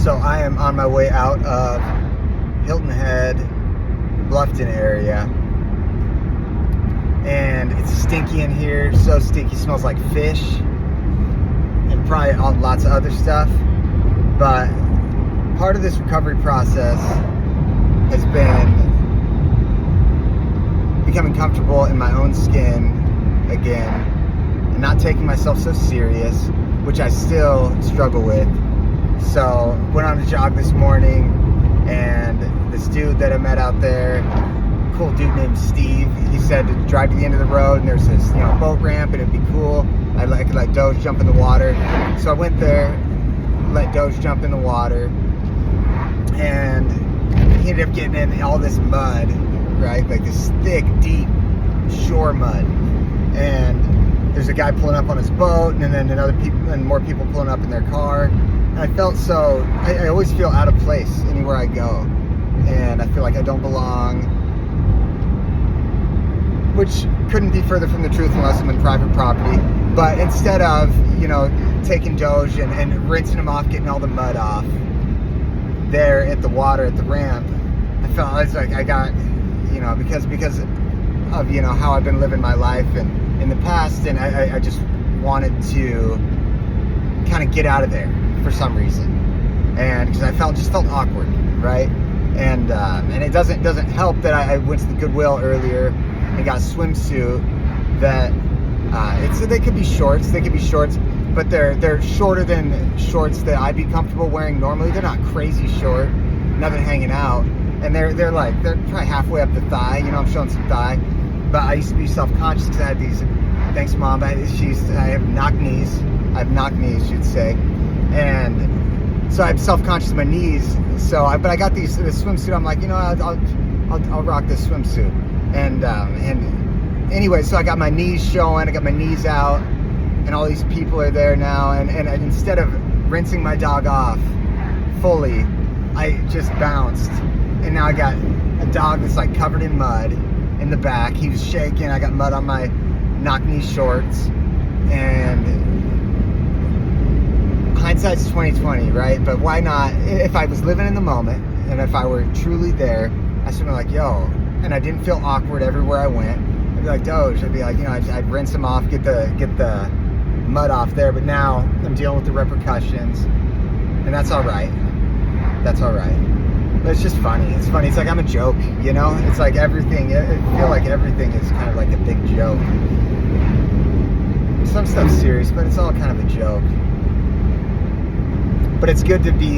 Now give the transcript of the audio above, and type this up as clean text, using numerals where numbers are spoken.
So I am on my way out of Hilton Head, Bluffton area, and it's stinky in here. So stinky, smells like fish and probably lots of other stuff. But part of this recovery process has been becoming comfortable in my own skin again and not taking myself so serious, which I still struggle with. So went on a jog this morning, and this dude that I met out there, cool dude named Steve, he said to drive to the end of the road and there's this boat ramp and it'd be cool. I could let Doge jump in the water. So I went there, let Doge jump in the water, and he ended up getting in all this mud, right? Like this thick, deep shore mud. And there's a guy pulling up on his boat, and then more people pulling up in their car. And I felt I always feel out of place anywhere I go. And I feel like I don't belong, which couldn't be further from the truth unless I'm in private property. But instead of, taking Doge and rinsing him off, getting all the mud off there at the water, at the ramp, I was like, I got, because of, how I've been living my life and in the past, and I just wanted to kind of get out of there for some reason. And because I just felt awkward, right? And it doesn't help that I went to the Goodwill earlier and got a swimsuit that they could be shorts, but they're shorter than shorts that I'd be comfortable wearing normally. They're not crazy short, nothing hanging out, and they're probably halfway up the thigh. I'm showing some thigh, but I used to be self-conscious because I had these. Thanks, Mom. I have knock knees. I have knock knees, you'd say, and so I'm self-conscious of my knees. But I got this swimsuit. I'm like, I'll rock this swimsuit, and anyway, so I got my knees showing, I got my knees out, and all these people are there now, and instead of rinsing my dog off fully, I just bounced, and now I got a dog that's like covered in mud in the back. He was shaking, I got mud on my knock-knee shorts, and hindsight's 2020, right? But why not? If I was living in the moment, and if I were truly there, I should be like, yo, and I didn't feel awkward everywhere I went. I'd be like, Doge, I'd be like, I'd rinse him off, get the mud off there, but now I'm dealing with the repercussions, and that's all right. That's all right. But it's just funny. It's funny. It's like I'm a joke, It's like everything. I feel like everything is kind of like a big joke. Some stuff's serious, but it's all kind of a joke. But it's good to be